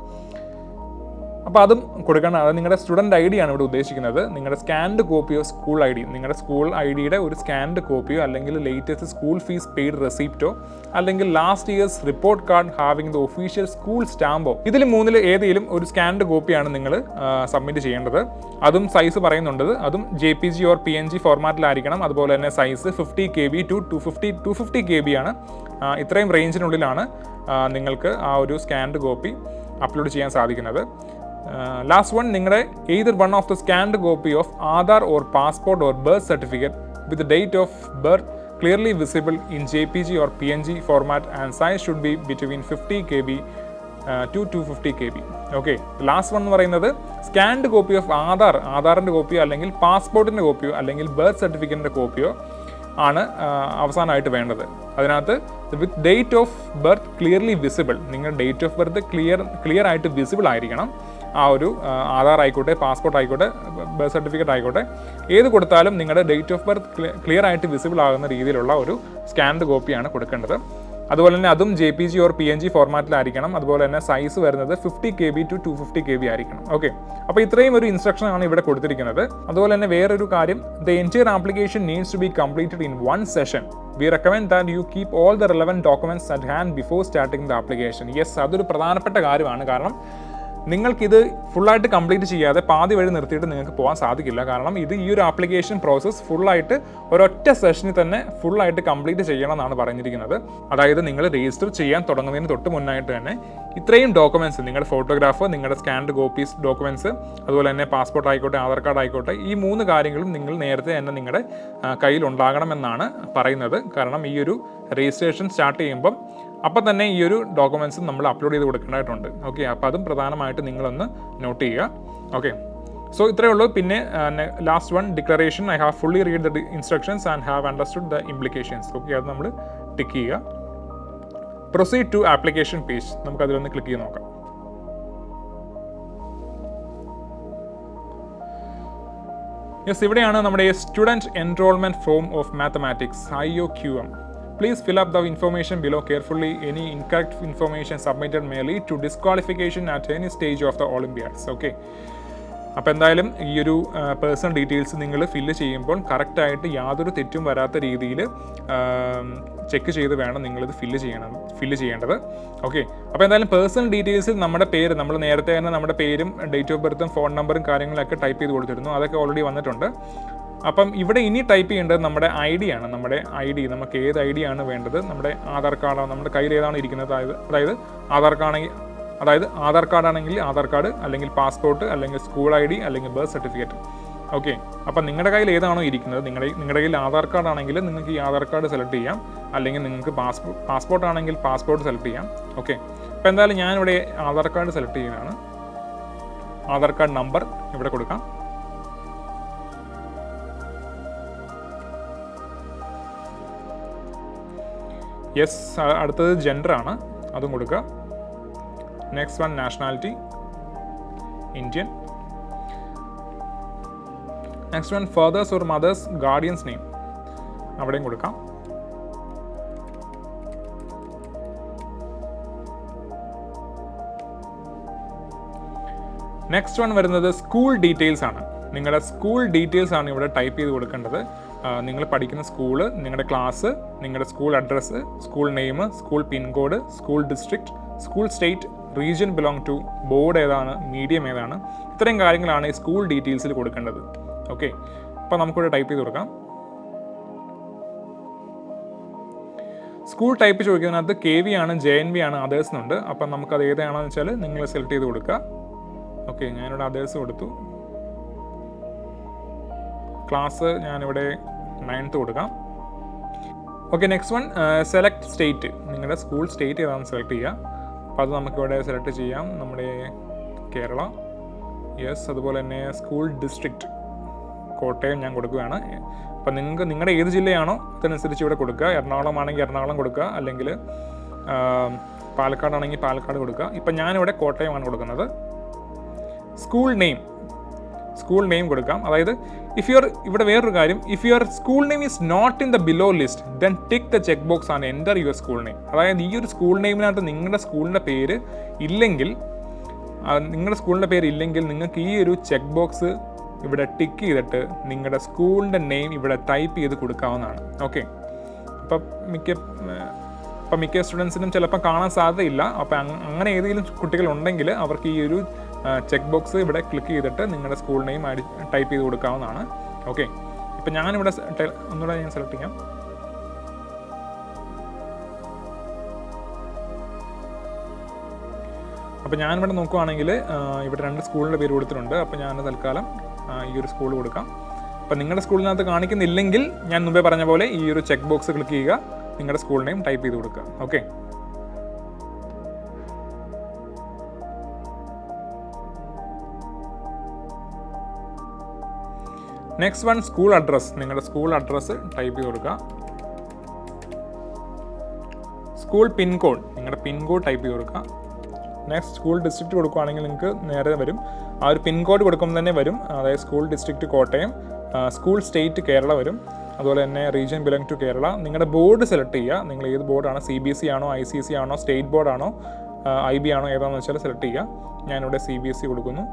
അപ്പോൾ അതും കൊടുക്കണം. അത് നിങ്ങളുടെ സ്റ്റുഡൻറ്റ് ID ആണ് ഇവിടെ ഉദ്ദേശിക്കുന്നത്. നിങ്ങളുടെ scanned copy of school ID, നിങ്ങളുടെ സ്കൂൾ IDയുടെ ഒരു സ്കാൻഡ് കോപ്പിയോ അല്ലെങ്കിൽ ലേറ്റസ്റ്റ് സ്കൂൾ ഫീസ് പെയ്ഡ് റെസിപ്റ്റോ അല്ലെങ്കിൽ last year's report card having the official school സ്റ്റാമ്പോ, ഇതിൽ 3 ഏതെങ്കിലും ഒരു സ്കാൻഡ് കോപ്പിയാണ് നിങ്ങൾ സബ്മിറ്റ് ചെയ്യേണ്ടത്. അതും സൈസ് പറയുന്നുണ്ട്. അതും JPG ഓർ PNG ഫോർമാറ്റിലായിരിക്കണം. അതുപോലെ തന്നെ സൈസ് 50 KB to 250 KB ആണ്. ഇത്രയും റേഞ്ചിനുള്ളിലാണ് നിങ്ങൾക്ക് ആ ഒരു സ്കാൻഡ് കോപ്പി അപ്ലോഡ് ചെയ്യാൻ സാധിക്കുന്നത്. ലാസ്റ്റ് വൺ, നിങ്ങളുടെ either one of the scanned copy of Aadhaar or passport or birth certificate with date of birth clearly visible in JPG or PNG format and size should B between 50 KB to 250 KB. Okay, last one എന്ന് പറയുന്നത് scanned copy of ആധാറിൻ്റെ കോപ്പിയോ അല്ലെങ്കിൽ പാസ്പോർട്ടിൻ്റെ കോപ്പിയോ അല്ലെങ്കിൽ birth സർട്ടിഫിക്കറ്റിൻ്റെ കോപ്പിയോ ആണ് അവസാനമായിട്ട് വേണ്ടത്. അതിനകത്ത് വിത്ത് date of birth clearly visible, നിങ്ങളുടെ ഡേറ്റ് ഓഫ് ബർത്ത് ക്ലിയർ ആയിട്ട് വിസിബിൾ ആയിരിക്കണം. ആ ഒരു ആധാർ ആയിക്കോട്ടെ, പാസ്പോർട്ട് ആയിക്കോട്ടെ, ബർത്ത് സർട്ടിഫിക്കറ്റ് ആയിക്കോട്ടെ, ഏത് കൊടുത്താലും നിങ്ങളുടെ ഡേറ്റ് ഓഫ് ബർത്ത് ക്ലിയർ ആയിട്ട് വിസിബിൾ ആകുന്ന രീതിയിലുള്ള ഒരു സ്കാൻഡ് കോപ്പിയാണ് കൊടുക്കേണ്ടത്. അതുപോലെ തന്നെ അതും JPG ഓർ PNG ഫോർമാറ്റിലായിരിക്കണം. അതുപോലെ തന്നെ സൈസ് വരുന്നത് 50 KB to 250 KB ആയിരിക്കണം. ഓക്കെ, അപ്പോൾ ഇത്രയും ഒരു ഇൻസ്ട്രക്ഷൻ ആണ് ഇവിടെ കൊടുത്തിരിക്കുന്നത്. അതുപോലെ തന്നെ വേറൊരു കാര്യം, the entire application needs to be completed in 1 session. We recommend that you keep all the relevant documents at hand before starting the application. Yes, അതൊരു പ്രധാനപ്പെട്ട കാര്യമാണ്. കാരണം നിങ്ങൾക്കിത് ഫുള്ളായിട്ട് കംപ്ലീറ്റ് ചെയ്യാതെ പാതി വഴി നിർത്തിയിട്ട് നിങ്ങൾക്ക് പോകാൻ സാധിക്കില്ല. കാരണം ഇത് ഈ ഒരു ആപ്ലിക്കേഷൻ പ്രോസസ്സ് ഫുള്ളായിട്ട് ഒരൊറ്റ സെഷനിൽ തന്നെ ഫുള്ളായിട്ട് കംപ്ലീറ്റ് ചെയ്യണം എന്നാണ് പറഞ്ഞിരിക്കുന്നത്. അതായത് നിങ്ങൾ രജിസ്റ്റർ ചെയ്യാൻ തുടങ്ങുന്നതിന് തൊട്ട് മുന്നായിട്ട് തന്നെ ഇത്രയും ഡോക്യുമെൻറ്റ്സ്, നിങ്ങളുടെ ഫോട്ടോഗ്രാഫ്, നിങ്ങളുടെ സ്കാൻഡ് കോപ്പീസ് ഡോക്യുമെൻറ്റ്സ്, അതുപോലെ തന്നെ പാസ്പോർട്ട് ആയിക്കോട്ടെ, ആധാർ കാർഡ് ആയിക്കോട്ടെ, ഈ 3 കാര്യങ്ങളും നിങ്ങൾ നേരത്തെ തന്നെ നിങ്ങളുടെ കയ്യിൽ ഉണ്ടാകണമെന്നാണ് പറയുന്നത്. കാരണം ഈ ഒരു രജിസ്ട്രേഷൻ സ്റ്റാർട്ട് ചെയ്യുമ്പം അപ്പം തന്നെ ഈ ഒരു ഡോക്യുമെൻറ്റ്സ് നമ്മൾ അപ്ലോഡ് ചെയ്ത് കൊടുക്കേണ്ടതായിട്ടുണ്ട്. ഓക്കെ, അപ്പോൾ അതും പ്രധാനമായിട്ട് നിങ്ങളൊന്ന് നോട്ട് ചെയ്യുക. ഓക്കെ, സോ ഇത്രയേ ഉള്ളൂ. പിന്നെ last one, declaration. I have fully read the instructions and have understood the implications. Okay, അത് നമ്മൾ ടിക്ക് ചെയ്യുക. പ്രൊസീഡ് ടു ആപ്ലിക്കേഷൻ പേജ്, നമുക്കതിലൊന്ന് ക്ലിക്ക് ചെയ്ത് നോക്കാം. യെസ്, ഇവിടെയാണ് നമ്മുടെ student enrolment form of mathematics IOQM. Please fill up the information below carefully. Any incorrect information submitted may lead to disqualification at any stage of the Olympiads. Okay. അപ്പോൾ എന്തായാലും ഈ ഒരു personal details നിങ്ങൾ fill ചെയ്യുമ്പോൾ കറക്റ്റായിട്ട് യാതൊരു തെറ്റും വരാത്ത രീതിയിൽ ചെക്ക് ചെയ്ത് വേണം നിങ്ങളിത് ഫില്ല് ചെയ്യേണ്ടത്. ഓക്കെ, അപ്പോൾ എന്തായാലും പേഴ്സണൽ ഡീറ്റെയിൽസിൽ നമ്മുടെ പേര്, നമ്മൾ നേരത്തെ തന്നെ നമ്മുടെ പേരും ഡേറ്റ് ഓഫ് ബർത്തും ഫോൺ നമ്പറും കാര്യങ്ങളൊക്കെ ടൈപ്പ് ചെയ്ത് കൊടുത്തിരുന്നു. അതൊക്കെ ഓൾറെഡി വന്നിട്ടുണ്ട്. അപ്പം ഇവിടെ ഇനി ടൈപ്പ് ചെയ്യേണ്ടത് നമ്മുടെ ID ആണ്. നമ്മുടെ ID, നമുക്ക് ഏത് ID ആണ് വേണ്ടത്, നമ്മുടെ ആധാർ കാർഡാണ്, നമ്മുടെ കയ്യിൽ ഏതാണ് ഇരിക്കുന്നത്, അതായത് ആധാർ കാർഡ് ആണെങ്കിൽ ആധാർ കാർഡ്, അല്ലെങ്കിൽ പാസ്പോർട്ട്, അല്ലെങ്കിൽ സ്കൂൾ ID, അല്ലെങ്കിൽ ബർത്ത് സർട്ടിഫിക്കറ്റ്. ഓക്കെ, അപ്പം നിങ്ങളുടെ കയ്യിൽ ഏതാണോ ഇരിക്കുന്നത്, നിങ്ങളുടെ കയ്യിൽ ആധാർ കാർഡ് ആണെങ്കിൽ നിങ്ങൾക്ക് ഈ ആധാർ കാർഡ് സെലക്ട് ചെയ്യാം, അല്ലെങ്കിൽ നിങ്ങൾക്ക് പാസ്പോർട്ട് ആണെങ്കിൽ പാസ്പോർട്ട് സെലക്ട് ചെയ്യാം. ഓക്കെ, അപ്പോൾ എന്തായാലും ഞാനിവിടെ ആധാർ കാർഡ് സെലക്ട് ചെയ്യുന്നതാണ്. ആധാർ കാർഡ് നമ്പർ ഇവിടെ കൊടുക്കാം. യെസ്, അടുത്തത് ജെൻഡറാണ്, അതും കൊടുക്കുക. Next one, nationality Indian. Next one, father's or mother's guardian's name, അവിടെയും കൊടുക്കാം. നെക്സ്റ്റ് വൺ വരുന്നത് സ്കൂൾ ഡീറ്റെയിൽസ് ആണ്. നിങ്ങളുടെ സ്കൂൾ ഡീറ്റെയിൽസ് ആണ് ഇവിടെ ടൈപ്പ് ചെയ്ത് കൊടുക്കേണ്ടത്. നിങ്ങൾ പഠിക്കുന്ന സ്കൂള്, നിങ്ങളുടെ ക്ലാസ്, നിങ്ങളുടെ school address, school name, school pincode, school district, school state, region belong to, board ഏതാണ്, മീഡിയം ഏതാണ്, ഇത്രയും കാര്യങ്ങളാണ് ഈ സ്കൂൾ ഡീറ്റെയിൽസിൽ കൊടുക്കേണ്ടത്. ഓക്കെ, അപ്പോൾ നമുക്കിവിടെ ടൈപ്പ് ചെയ്ത് കൊടുക്കാം. സ്കൂൾ ടൈപ്പ് ചോദിക്കുന്നതിനകത്ത് KV ആണ്, JNV ആണ്, അതേഴ്സ് എന്നുണ്ട്. അപ്പം നമുക്കത് ഏതാണെന്ന് വെച്ചാൽ നിങ്ങൾ സെലക്ട് ചെയ്ത് കൊടുക്കുക. ഓക്കെ, ഞാനിവിടെ അതേഴ്സ് കൊടുത്തു. ക്ലാസ് ഞാനിവിടെ 9th കൊടുക്കാം. Okay, next one, select state. നിങ്ങളുടെ സ്കൂൾ സ്റ്റേറ്റ് ഏതാണെന്ന് സെലക്ട് ചെയ്യുക. അപ്പോൾ അത് നമുക്കിവിടെ സെലക്ട് ചെയ്യാം, നമ്മുടെ കേരള. യെസ്, അതുപോലെ തന്നെ സ്കൂൾ ഡിസ്ട്രിക്റ്റ് കോട്ടയം ഞാൻ കൊടുക്കുകയാണ്. അപ്പോൾ നിങ്ങൾക്ക് നിങ്ങളുടെ ഏത് ജില്ലയാണോ അതനുസരിച്ച് ഇവിടെ കൊടുക്കുക. എറണാകുളം ആണെങ്കിൽ എറണാകുളം കൊടുക്കുക, അല്ലെങ്കിൽ പാലക്കാട് ആണെങ്കിൽ പാലക്കാട് കൊടുക്കുക. ഇപ്പം ഞാനിവിടെ കോട്ടയമാണ് കൊടുക്കുന്നത്. സ്കൂൾ നെയിം കൊടുക്കാം. അതായത് ഇവിടെ വേറൊരു കാര്യം, if your school name is not in the below list then tick the check box and enter your school name. അതായത് ഈ ഒരു സ്കൂൾ നെയിമിനകത്ത് നിങ്ങളുടെ സ്കൂളിൻ്റെ പേര് ഇല്ലെങ്കിൽ, നിങ്ങൾക്ക് ഈ ഒരു ചെക്ക് ബോക്സ് ഇവിടെ ടിക്ക് ചെയ്തിട്ട് നിങ്ങളുടെ സ്കൂളിൻ്റെ നെയിം ഇവിടെ ടൈപ്പ് ചെയ്ത് കൊടുക്കാവുന്നതാണ്. ഓക്കെ, അപ്പം മിക്ക സ്റ്റുഡൻസിനും ചിലപ്പോൾ കാണാൻ സാധ്യതയില്ല. അപ്പം അങ്ങനെ ഏതെങ്കിലും കുട്ടികളുണ്ടെങ്കിൽ അവർക്ക് ഈ ഒരു ചെക്ക് ബോക്സ് ഇവിടെ ക്ലിക്ക് ചെയ്തിട്ട് നിങ്ങളുടെ സ്കൂൾ നെയിം ടൈപ്പ് ചെയ്ത് കൊടുക്കാവുന്നതാണ്. ഓക്കെ, ഇപ്പം ഞാനിവിടെ ഒന്നുകൂടെ ഞാൻ സെലക്ട് ചെയ്യാം. അപ്പോൾ ഞാനിവിടെ നോക്കുകയാണെങ്കിൽ ഇവിടെ 2 സ്കൂളിൻ്റെ പേര് കൊടുത്തിട്ടുണ്ട്. അപ്പോൾ ഞാൻ തൽക്കാലം ഈ ഒരു സ്കൂൾ കൊടുക്കാം. അപ്പോൾ നിങ്ങളുടെ സ്കൂളിനകത്ത് കാണിക്കുന്നില്ലെങ്കിൽ ഞാൻ മുമ്പേ പറഞ്ഞ പോലെ ഈ ഒരു ചെക്ക് ബോക്സ് ക്ലിക്ക് ചെയ്യുക, നിങ്ങളുടെ സ്കൂൾ നെയിം ടൈപ്പ് ചെയ്ത് കൊടുക്കുക. Okay, next one, school address. നിങ്ങളുടെ സ്കൂൾ അഡ്രസ്സ് ടൈപ്പ് ചെയ്ത് കൊടുക്കുക. സ്കൂൾ പിൻകോഡ്, നിങ്ങളുടെ പിൻകോഡ് ടൈപ്പ് ചെയ്ത് കൊടുക്കുക. നെക്സ്റ്റ് സ്കൂൾ ഡിസ്ട്രിക്റ്റ് കൊടുക്കുകയാണെങ്കിൽ നിങ്ങൾക്ക് നേരെ വരും. ആ ഒരു പിൻകോഡ് കൊടുക്കുമ്പോൾ തന്നെ വരും. അതായത് school district Kottayam, school state Kerala വരും. അതുപോലെ തന്നെ റീജിയൻ ബിലോങ് ടു കേരള. നിങ്ങളുടെ ബോർഡ് സെലക്ട് ചെയ്യുക, നിങ്ങൾ ഏത് ബോർഡാണ്, CBSE ആണോ ICC ആണോ സ്റ്റേറ്റ് ബോർഡാണോ IB ആണോ ഏതാണെന്ന് വെച്ചാൽ സെലക്ട് ചെയ്യുക. ഞാനിവിടെ CBSE കൊടുക്കുന്നു.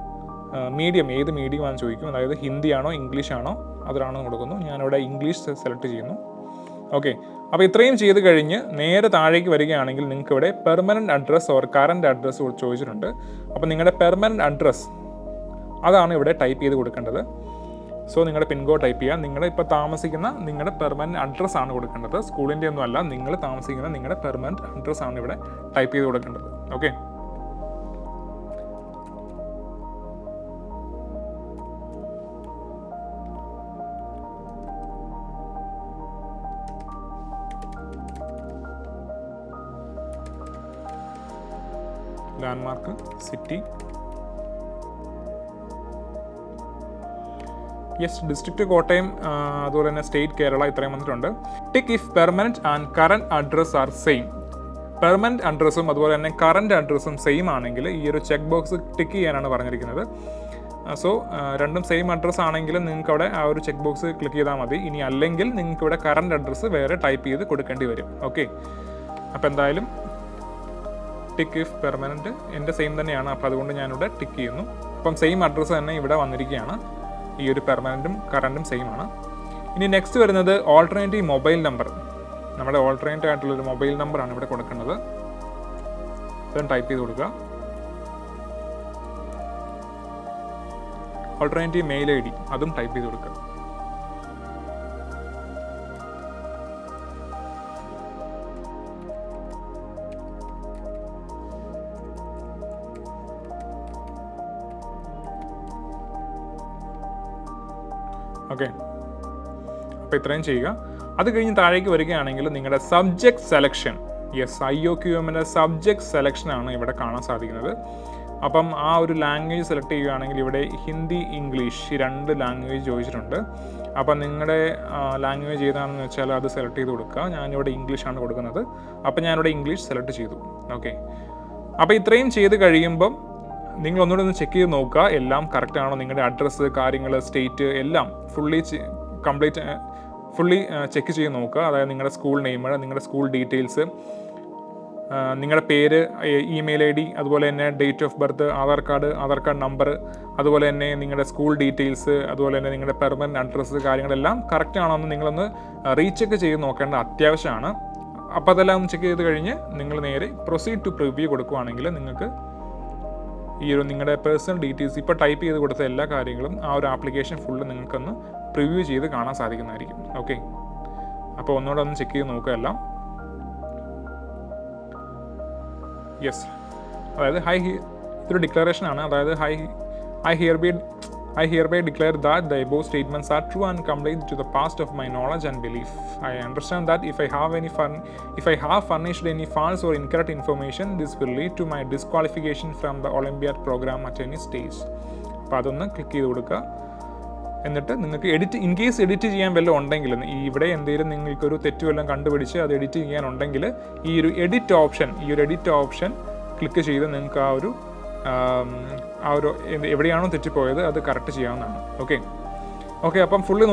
മീഡിയം ഏത് മീഡിയമാണെന്ന് ചോദിക്കും, അതായത് ഹിന്ദി ആണോ ഇംഗ്ലീഷ് ആണോ അതിലാണെന്ന് കൊടുക്കുന്നു. ഞാനിവിടെ ഇംഗ്ലീഷ് സെലക്ട് ചെയ്യുന്നു. ഓക്കെ, അപ്പോൾ ഇത്രയും ചെയ്ത് കഴിഞ്ഞ് നേരെ താഴേക്ക് വരികയാണെങ്കിൽ നിങ്ങൾക്ക് ഇവിടെ permanent address or current address ചോദിച്ചിട്ടുണ്ട്. അപ്പോൾ നിങ്ങളുടെ പെർമനൻറ്റ് അഡ്രസ്സ് അതാണ് ഇവിടെ ടൈപ്പ് ചെയ്ത് കൊടുക്കേണ്ടത്. സോ നിങ്ങളുടെ പിൻകോഡ് ടൈപ്പ് ചെയ്യുക. നിങ്ങൾ ഇപ്പോൾ താമസിക്കുന്ന നിങ്ങളുടെ പെർമനൻറ്റ് അഡ്രസ്സ് ആണ് കൊടുക്കേണ്ടത്. സ്കൂളിൻ്റെ ഒന്നും അല്ല, നിങ്ങൾ താമസിക്കുന്ന നിങ്ങളുടെ പെർമനൻറ്റ് അഡ്രസ്സ് ആണ് ഇവിടെ ടൈപ്പ് ചെയ്ത് കൊടുക്കേണ്ടത്. Okay, landmark, city, yes, district Kottayam, അതുപോലെ തന്നെ സ്റ്റേറ്റ് കേരള, ഇത്രയും വന്നിട്ടുണ്ട്. Tick if permanent and current address are same. Permanent അഡ്രസ്സും അതുപോലെ തന്നെ കറൻറ്റ് അഡ്രസ്സും സെയിം ആണെങ്കിൽ ഈ ഒരു ചെക്ക് ബോക്സ് ടിക്ക് ചെയ്യാനാണ് പറഞ്ഞിരിക്കുന്നത്. സോ രണ്ടും സെയിം അഡ്രസ്സ് ആണെങ്കിൽ നിങ്ങൾക്ക് അവിടെ ആ ഒരു ചെക്ക് ബോക്സ് ക്ലിക്ക് ചെയ്താൽ മതി. ഇനി അല്ലെങ്കിൽ നിങ്ങൾക്ക് ഇവിടെ കറൻറ്റ് അഡ്രസ്സ് വേറെ ടൈപ്പ് ചെയ്ത് കൊടുക്കേണ്ടി വരും. ഓക്കെ, അപ്പോൾ എന്തായാലും ടിക്ക് ഇഫ് പെർമനൻറ്റ് എൻ്റെ സെയിം തന്നെയാണ്, അപ്പോൾ അതുകൊണ്ട് ഞാനിവിടെ ടിക്ക് ചെയ്യുന്നു. അപ്പം സെയിം അഡ്രസ്സ് തന്നെ ഇവിടെ വന്നിരിക്കുകയാണ്. ഈ ഒരു പെർമനൻറ്റും കറൻറ്റും സെയിം ആണ്. ഇനി നെക്സ്റ്റ് വരുന്നത് ഓൾട്ടർനേറ്റീവ് മൊബൈൽ നമ്പർ. നമ്മുടെ ഓൾട്ടർനേറ്റീവ് ആയിട്ടുള്ളൊരു മൊബൈൽ നമ്പറാണ് ഇവിടെ കൊടുക്കുന്നത്. അതും ടൈപ്പ് ചെയ്ത് കൊടുക്കുക. ഓൾട്ടർനേറ്റീവ് മെയിൽ ID അതും ടൈപ്പ് ചെയ്ത് കൊടുക്കുക. ഓക്കെ, അപ്പോൾ ഇത്രയും ചെയ്യുക. അത് കഴിഞ്ഞ് താഴേക്ക് വരികയാണെങ്കിൽ നിങ്ങളുടെ സബ്ജക്റ്റ് സെലക്ഷൻ, യെസ്, IOQMൻ്റെ സബ്ജക്റ്റ് സെലക്ഷനാണ് ഇവിടെ കാണാൻ സാധിക്കുന്നത്. അപ്പം ആ ഒരു ലാംഗ്വേജ് സെലക്ട് ചെയ്യുകയാണെങ്കിൽ ഇവിടെ ഹിന്ദി, ഇംഗ്ലീഷ് ഈ 2 ലാംഗ്വേജ് ചോദിച്ചിട്ടുണ്ട്. അപ്പം നിങ്ങളുടെ ലാംഗ്വേജ് ഏതാണെന്ന് വെച്ചാൽ അത് സെലക്ട് ചെയ്ത് കൊടുക്കുക. ഞാനിവിടെ ഇംഗ്ലീഷാണ് കൊടുക്കുന്നത്, അപ്പം ഞാനിവിടെ ഇംഗ്ലീഷ് സെലക്ട് ചെയ്തു. ഓക്കെ, അപ്പോൾ ഇത്രയും ചെയ്ത് കഴിയുമ്പം നിങ്ങൾ ഒന്നുകൂടെ ഒന്ന് ചെക്ക് ചെയ്ത് നോക്കുക എല്ലാം കറക്റ്റ് ആണോ. നിങ്ങളുടെ അഡ്രസ്സ്, കാര്യങ്ങൾ, സ്റ്റേറ്റ് എല്ലാം ഫുള്ളി ചെക്ക് ചെയ്ത് നോക്കുക. അതായത് നിങ്ങളുടെ സ്കൂൾ നെയിം, നിങ്ങളുടെ സ്കൂൾ ഡീറ്റെയിൽസ്, നിങ്ങളുടെ പേര്, ഇമെയിൽ ID, അതുപോലെ തന്നെ date of birth, Aadhaar card number, അതുപോലെ തന്നെ നിങ്ങളുടെ സ്കൂൾ ഡീറ്റെയിൽസ്, അതുപോലെ തന്നെ നിങ്ങളുടെ പെർമനൻറ്റ് അഡ്രസ്സ് കാര്യങ്ങളെല്ലാം കറക്റ്റ് ആണോ എന്ന് നിങ്ങളൊന്ന് റീചെക്ക് ചെയ്ത് നോക്കേണ്ട അത്യാവശ്യമാണ്. അപ്പോൾ അതെല്ലാം ഒന്ന് ചെക്ക് ചെയ്ത് കഴിഞ്ഞ് നിങ്ങൾ നേരെ പ്രൊസീഡ് ടു പ്രിവ്യൂ കൊടുക്കുകയാണെങ്കിൽ നിങ്ങൾക്ക് ഈ ഒരു നിങ്ങളുടെ പേഴ്സണൽ ഡീറ്റെയിൽസ് ഇപ്പോൾ ടൈപ്പ് ചെയ്ത് കൊടുത്ത എല്ലാ കാര്യങ്ങളും ആ ഒരു ആപ്ലിക്കേഷൻ ഫുള്ള് നിങ്ങൾക്കൊന്ന് പ്രിവ്യൂ ചെയ്ത് കാണാൻ സാധിക്കുന്നതായിരിക്കും. ഓക്കെ, അപ്പോൾ ഒന്നുകൂടെ ഒന്ന് ചെക്ക് ചെയ്ത് നോക്കുക എല്ലാം. യെസ്, അതായത് ഇതൊരു ഡിക്ലറേഷനാണ്. അതായത് I hereby declare that the above statements are true and complete to the best of my knowledge and belief. I understand that if I have furnished any false or incorrect information, this will lead to my disqualification from the Olympiad program at any stage. അപ്പോൾ അതൊന്ന് click ചെയ്ത് കൊടുക്കുക. എന്നിട്ട് നിങ്ങൾക്ക് in case edit ചെയ്യാൻ വല്ലതും ഉണ്ടെങ്കിൽ, ഇവിടെ എന്തെങ്കിലും നിങ്ങൾക്കൊരു തെറ്റ് വല്ലതും കണ്ടുപിടിച്ച് അത് എഡിറ്റ് ചെയ്യാനുണ്ടെങ്കിൽ ഈ ഒരു എഡിറ്റ് ഓപ്ഷൻ ക്ലിക്ക് ചെയ്ത് നിങ്ങൾക്ക് ആ ഒരു എവിടെയാണോ തെറ്റിപ്പോയത് അത് കറക്റ്റ് ചെയ്യാവുന്നതാണ്. ഓക്കെ, അപ്പം ഫുള്ള്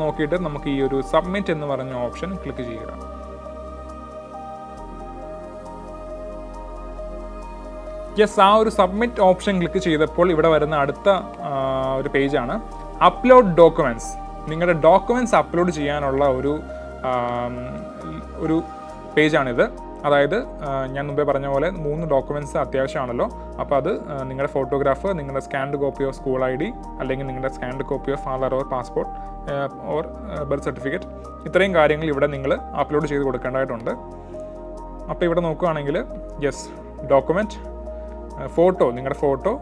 നോക്കിയിട്ട് നമുക്ക് ഈ ഒരു സബ്മിറ്റ് എന്ന് പറഞ്ഞ ഓപ്ഷൻ ക്ലിക്ക് ചെയ്യുക. യെസ്, ആ ഒരു സബ്മിറ്റ് ഓപ്ഷൻ ക്ലിക്ക് ചെയ്തപ്പോൾ ഇവിടെ വരുന്ന അടുത്ത ഒരു പേജാണ് അപ്ലോഡ് ഡോക്യുമെൻറ്റ്സ്. നിങ്ങളുടെ ഡോക്യുമെൻറ്റ്സ് അപ്ലോഡ് ചെയ്യാനുള്ള ഒരു പേജാണിത്. അതായത് ഞാൻ മുമ്പേ പറഞ്ഞ പോലെ 3 ഡോക്യുമെൻറ്റ്സ് അത്യാവശ്യമാണല്ലോ. അപ്പോൾ അത് നിങ്ങളുടെ ഫോട്ടോഗ്രാഫ്, നിങ്ങളുടെ scanned copy of school ID, അല്ലെങ്കിൽ നിങ്ങളുടെ scanned copy of Aadhaar or passport or birth certificate, ഇത്രയും കാര്യങ്ങൾ ഇവിടെ നിങ്ങൾ അപ്ലോഡ് ചെയ്ത് കൊടുക്കേണ്ടതായിട്ടുണ്ട്. അപ്പോൾ ഇവിടെ നോക്കുകയാണെങ്കിൽ യെസ്, ഡോക്യുമെൻറ്റ്, ഫോട്ടോ, നിങ്ങളുടെ ഫോട്ടോ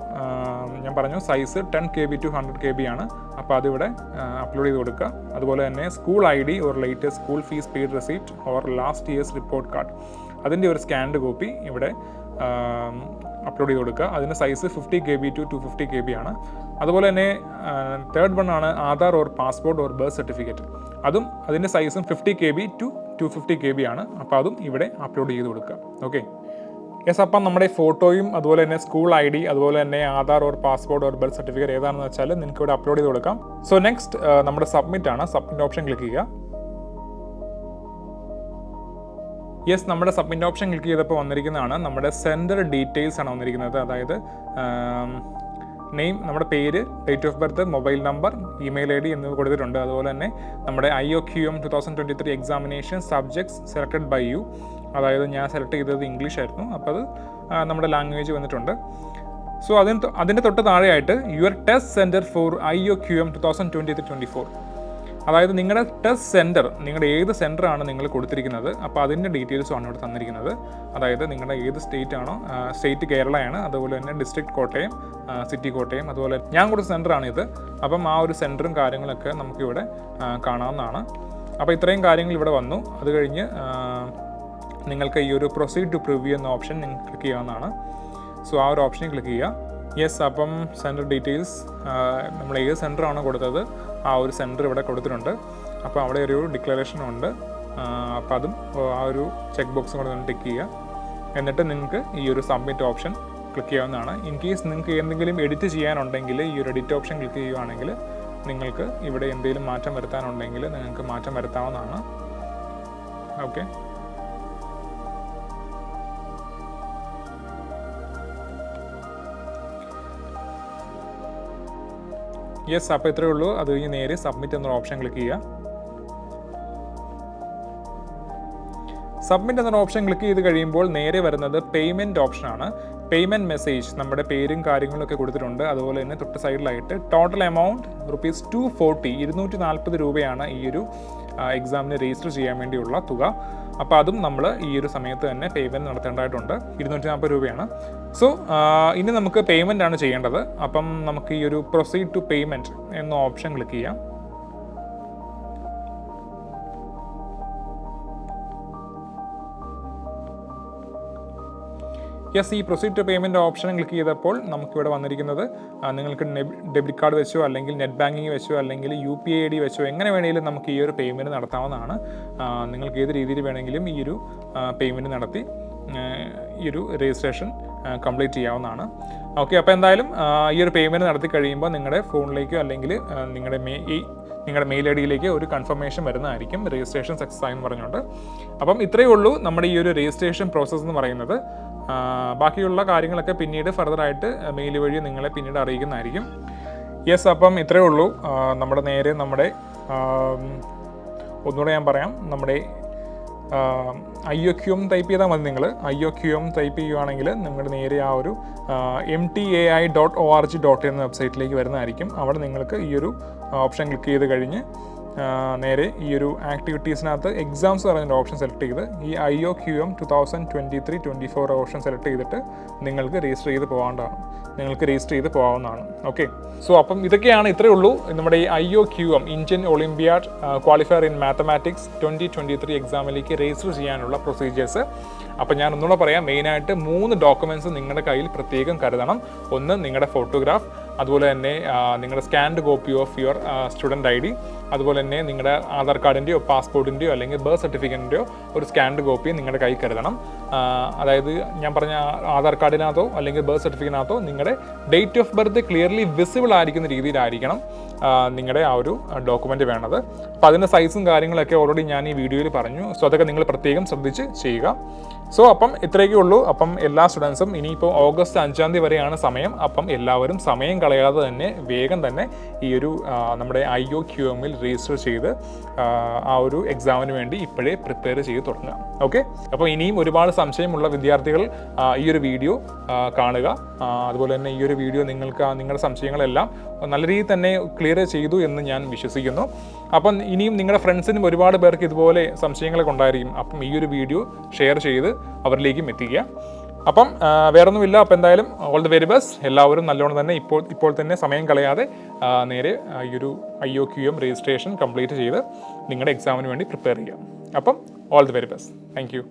ഞാൻ പറഞ്ഞു സൈസ് 10 KB to 100 KB ആണ്. അപ്പോൾ അതിവിടെ അപ്ലോഡ് ചെയ്ത് കൊടുക്കുക. അതുപോലെ തന്നെ school ID or latest school fees paid receipt or last year's report card, അതിൻ്റെ ഒരു സ്കാൻഡ് കോപ്പി ഇവിടെ അപ്ലോഡ് ചെയ്ത് കൊടുക്കുക. അതിൻ്റെ സൈസ് 50 KB to 250 KB ആണ്. അതുപോലെ തന്നെ തേർഡ് വൺ ആണ് Aadhaar or passport or birth certificate. അതിൻ്റെ സൈസും 50 KB to 250 KB ആണ്. അപ്പോൾ അതും ഇവിടെ അപ്ലോഡ് ചെയ്ത് കൊടുക്കുക. ഓക്കെ, യെസ്, അപ്പം നമ്മുടെ ഫോട്ടോയും അതുപോലെ തന്നെ സ്കൂൾ ID അതുപോലെ തന്നെ Aadhaar or passport or birth certificate ഏതാണെന്ന് വെച്ചാൽ നിങ്ങൾക്ക് ഇവിടെ അപ്ലോഡ് ചെയ്ത് കൊടുക്കാം. സോ നെക്സ്റ്റ് നമ്മുടെ സബ്മിറ്റ് ആണ്. സബ്മിറ്റ് ഓപ്ഷൻ ക്ലിക്ക് ചെയ്യുക. യെസ്, നമ്മുടെ സബ്മിറ്റ് ഓപ്ഷൻ ക്ലിക്ക് ചെയ്തപ്പോൾ വന്നിരിക്കുന്നതാണ് നമ്മുടെ സെൻഡർ ഡീറ്റെയിൽസ് ആണ് വന്നിരിക്കുന്നത്. അതായത് നെയിം, നമ്മുടെ പേര്, date of birth, mobile number, email ID എന്നിവ കൊടുത്തിട്ടുണ്ട്. അതുപോലെ തന്നെ നമ്മുടെ IOQM 2023 examination subjects selected by you, അതായത് ഞാൻ സെലക്ട് ചെയ്തത് ഇംഗ്ലീഷ് ആയിരുന്നു, അപ്പോൾ അത് നമ്മുടെ ലാംഗ്വേജ് വന്നിട്ടുണ്ട്. സോ അതിൻ്റെ തൊട്ട് താഴെയായിട്ട് your test centre for IOQM 2023-24, അതായത് നിങ്ങളുടെ ടെസ്റ്റ് സെൻറ്റർ, നിങ്ങളുടെ ഏത് സെൻറ്ററാണ് നിങ്ങൾ കൊടുത്തിരിക്കുന്നത്, അപ്പോൾ അതിൻ്റെ ഡീറ്റെയിൽസുമാണ് ഇവിടെ തന്നിരിക്കുന്നത്. അതായത് നിങ്ങളുടെ ഏത് സ്റ്റേറ്റ് ആണോ, സ്റ്റേറ്റ് കേരളയാണ്, അതുപോലെ തന്നെ ഡിസ്ട്രിക്ട് കോട്ടയം, സിറ്റി കോട്ടയം, അതുപോലെ ഞാൻ കൊടുത്ത സെൻറ്ററാണിത്. അപ്പം ആ ഒരു സെൻറ്ററും കാര്യങ്ങളൊക്കെ നമുക്കിവിടെ കാണാവുന്നതാണ്. അപ്പോൾ ഇത്രയും കാര്യങ്ങൾ ഇവിടെ വന്നു. അത് കഴിഞ്ഞ് നിങ്ങൾക്ക് ഈ ഒരു പ്രൊസീഡ് ടു പ്രിവ്യൂ എന്ന ഓപ്ഷൻ നിങ്ങൾക്ക് ക്ലിക്ക് ചെയ്യാവുന്നതാണ്. സോ ആ ഒരു ഓപ്ഷനിൽ ക്ലിക്ക് ചെയ്യുക. യെസ്, അപ്പം സെൻറ്റർ ഡീറ്റെയിൽസ്, നമ്മൾ ഏത് സെൻറ്ററാണോ കൊടുത്തത് ആ ഒരു സെൻറ്റർ ഇവിടെ കൊടുത്തിട്ടുണ്ട്. അപ്പോൾ അവിടെ ഒരു ഡിക്ലറേഷൻ ഉണ്ട്. അപ്പോൾ അതും ആ ഒരു ചെക്ക് ബോക്സും കൂടെ ഒന്ന് ടിക്ക് ചെയ്യുക. എന്നിട്ട് നിങ്ങൾക്ക് ഈ ഒരു സബ്മിറ്റ് ഓപ്ഷൻ ക്ലിക്ക് ചെയ്യാവുന്നതാണ്. ഇൻ കേസ് നിങ്ങൾക്ക് എന്തെങ്കിലും എഡിറ്റ് ചെയ്യാനുണ്ടെങ്കിൽ ഈ ഒരു എഡിറ്റ് ഓപ്ഷൻ ക്ലിക്ക് ചെയ്യുകയാണെങ്കിൽ നിങ്ങൾക്ക് ഇവിടെ എന്തെങ്കിലും മാറ്റം വരുത്താനുണ്ടെങ്കിൽ നിങ്ങൾക്ക് മാറ്റം വരുത്താവുന്നതാണ്. ഓക്കെ, യെസ്, അപ്പോൾ ഇത്രയേ ഉള്ളൂ. അത് കഴിഞ്ഞ് നേരെ സബ്മിറ്റ് എന്നൊരു ഓപ്ഷൻ ക്ലിക്ക് ചെയ്യുക. സബ്മിറ്റ് എന്നൊരു ഓപ്ഷൻ ക്ലിക്ക് ചെയ്ത് കഴിയുമ്പോൾ നേരെ വരുന്നത് പേയ്മെൻറ്റ് ഓപ്ഷനാണ്. പേയ്മെൻറ്റ് മെസ്സേജ്, നമ്മുടെ പേരും കാര്യങ്ങളൊക്കെ കൊടുത്തിട്ടുണ്ട്. അതുപോലെ തന്നെ തൊട്ട് സൈഡിലായിട്ട് ടോട്ടൽ എമൗണ്ട് ₹240, 240 രൂപയാണ് ഈ ഒരു എക്സാമിന് രജിസ്റ്റർ ചെയ്യാൻ വേണ്ടിയുള്ള തുക. അപ്പോൾ അതും നമ്മൾ ഈ ഒരു സമയത്ത് തന്നെ പേയ്മെൻറ്റ് നടത്തേണ്ടതായിട്ടുണ്ട്. 240 രൂപയാണ്. സോ ഇനി നമുക്ക് പേയ്മെൻ്റ് ആണ് ചെയ്യേണ്ടത്. അപ്പം നമുക്ക് ഈ ഒരു പ്രൊസീഡ് ടു പേയ്മെൻറ്റ് എന്ന ഓപ്ഷൻ ക്ലിക്ക് ചെയ്യാം. യെസ്, ഈ proceed to payment option click ചെയ്തപ്പോൾ നമുക്കിവിടെ വന്നിരിക്കുന്നത് നിങ്ങൾക്ക് ഡെബിറ്റ് കാർഡ് വെച്ചോ അല്ലെങ്കിൽ നെറ്റ് ബാങ്കിങ് വെച്ചോ അല്ലെങ്കിൽ UPI ID വെച്ചോ എങ്ങനെ വേണമെങ്കിലും നമുക്ക് ഈ ഒരു പേയ്മെൻറ്റ് നടത്താവുന്നതാണ്. നിങ്ങൾക്ക് ഏത് രീതിയിൽ വേണമെങ്കിലും ഈ ഒരു പേയ്മെൻറ്റ് നടത്തി ഈ ഒരു രജിസ്ട്രേഷൻ കംപ്ലീറ്റ് ചെയ്യാവുന്നതാണ്. ഓക്കെ, അപ്പോൾ എന്തായാലും ഈ ഒരു പേയ്മെൻറ്റ് നടത്തി കഴിയുമ്പോൾ നിങ്ങളുടെ ഫോണിലേക്കോ അല്ലെങ്കിൽ നിങ്ങളുടെ മെയിൽ IDയിലേക്ക് ഒരു കൺഫർമേഷൻ വരുന്നതായിരിക്കും, രജിസ്ട്രേഷൻ സക്സസ് ആയെന്ന് പറഞ്ഞുകൊണ്ട്. അപ്പം ഇത്രയേ ഉള്ളൂ നമ്മുടെ ഈ ഒരു രജിസ്ട്രേഷൻ പ്രോസസ്സ് എന്ന് പറയുന്നത്. ബാക്കിയുള്ള കാര്യങ്ങളൊക്കെ പിന്നീട് ഫർദറായിട്ട് മെയിൽ വഴി നിങ്ങളെ പിന്നീട് അറിയിക്കുന്നതായിരിക്കും. യെസ്, അപ്പം ഇത്രയേ ഉള്ളൂ. നമ്മുടെ ഒന്നുകൂടെ ഞാൻ പറയാം, നമ്മുടെ IOQM ടൈപ്പ് ചെയ്താൽ മതി. നിങ്ങൾ IOQM ടൈപ്പ് ചെയ്യുകയാണെങ്കിൽ നിങ്ങളുടെ നേരെ ആ ഒരു mtai.org.in എന്ന വെബ്സൈറ്റിലേക്ക് വരുന്നതായിരിക്കും. അവിടെ നിങ്ങൾക്ക് ഈ ഒരു ഓപ്ഷൻ ക്ലിക്ക് ചെയ്ത് കഴിഞ്ഞ് നേരെ ഈ ഒരു ആക്ടിവിറ്റീസിനകത്ത് എക്സാംസ് പറയുന്ന ഓപ്ഷൻ സെലക്ട് ചെയ്ത് ഈ IOQM 2023-24 ഓപ്ഷൻ സെലക്ട് ചെയ്തിട്ട് നിങ്ങൾക്ക് രജിസ്റ്റർ ചെയ്ത് പോകാവുന്നതാണ്. ഓക്കെ, സോ അപ്പം ഇത്രയേ ഉള്ളൂ നമ്മുടെ ഈ IOQM Indian olympiad qualifier in mathematics 2023 എക്സാമിലേക്ക് രജിസ്റ്റർ ചെയ്യാനുള്ള പ്രൊസീജിയേഴ്സ്. അപ്പം ഞാൻ ഒന്നുകൂടെ പറയാം. മെയിനായിട്ട് 3 ഡോക്യുമെൻറ്റ്സ് നിങ്ങളുടെ കയ്യിൽ പ്രത്യേകം കരുതണം. ഒന്ന്, നിങ്ങളുടെ ഫോട്ടോഗ്രാഫ്, അതുപോലെ തന്നെ നിങ്ങളുടെ scanned copy of your student ID, അതുപോലെ തന്നെ നിങ്ങളുടെ ആധാർ കാർഡിൻ്റെയോ പാസ്പോർട്ടിൻ്റെയോ അല്ലെങ്കിൽ ബർത്ത് സർട്ടിഫിക്കറ്റിൻ്റെയോ ഒരു സ്കാൻഡ് കോപ്പി നിങ്ങളുടെ കയ്യിൽ കരുതണം. അതായത് ഞാൻ പറഞ്ഞ ആധാർ കാർഡിനകത്തോ അല്ലെങ്കിൽ ബർത്ത് സർട്ടിഫിക്കറ്റിനകത്തോ നിങ്ങളുടെ date of birth clearly visible ആയിരിക്കുന്ന രീതിയിലായിരിക്കണം നിങ്ങളുടെ ആ ഒരു ഡോക്യുമെൻ്റ് വേണ്ടത്. അപ്പോൾ അതിൻ്റെ സൈസും കാര്യങ്ങളൊക്കെ ഓൾറെഡി ഞാൻ ഈ വീഡിയോയിൽ പറഞ്ഞു. സോ അതൊക്കെ നിങ്ങൾ പ്രത്യേകം ശ്രദ്ധിച്ച് ചെയ്യുക. സോ അപ്പം ഇത്രയൊക്കെ ഉള്ളൂ. അപ്പം എല്ലാ സ്റ്റുഡൻസും ഇനിയിപ്പോൾ ഓഗസ്റ്റ് 5 വരെയാണ് സമയം. അപ്പം എല്ലാവരും സമയം കളയാതെ തന്നെ വേഗം തന്നെ ഈ ഒരു നമ്മുടെ IOQMൽ രജിസ്റ്റർ ചെയ്ത് ആ ഒരു എക്സാമിന് വേണ്ടി ഇപ്പോഴേ പ്രിപ്പയർ ചെയ്ത് തുടങ്ങുക. ഓക്കെ, അപ്പോൾ ഇനിയും ഒരുപാട് സംശയമുള്ള വിദ്യാർത്ഥികൾ ഈ ഒരു വീഡിയോ കാണുക. അതുപോലെ തന്നെ ഈ ഒരു വീഡിയോ നിങ്ങൾക്ക് നിങ്ങളുടെ സംശയങ്ങളെല്ലാം നല്ല രീതിയിൽ തന്നെ ക്ലിയർ ചെയ്തു എന്ന് ഞാൻ വിശ്വസിക്കുന്നു. അപ്പം ഇനിയും നിങ്ങളുടെ ഫ്രണ്ട്സിനും ഒരുപാട് പേർക്ക് ഇതുപോലെ സംശയങ്ങളൊക്കെ ഉണ്ടായിരിക്കും. അപ്പം ഈ ഒരു വീഡിയോ ഷെയർ ചെയ്ത് അവരിലേക്കും എത്തിക്കുക. അപ്പം വേറൊന്നുമില്ല. അപ്പോൾ എന്തായാലും ഓൾ ദി വെരി ബെസ്റ്റ്. എല്ലാവരും നല്ലോണം തന്നെ ഇപ്പോൾ തന്നെ സമയം കളയാതെ നേരെ ഈ ഒരു IOQM രജിസ്ട്രേഷൻ കംപ്ലീറ്റ് ചെയ്ത് നിങ്ങളുടെ എക്സാമിന് വേണ്ടി പ്രിപ്പയർ ചെയ്യുക. അപ്പം all the very best. Thank you.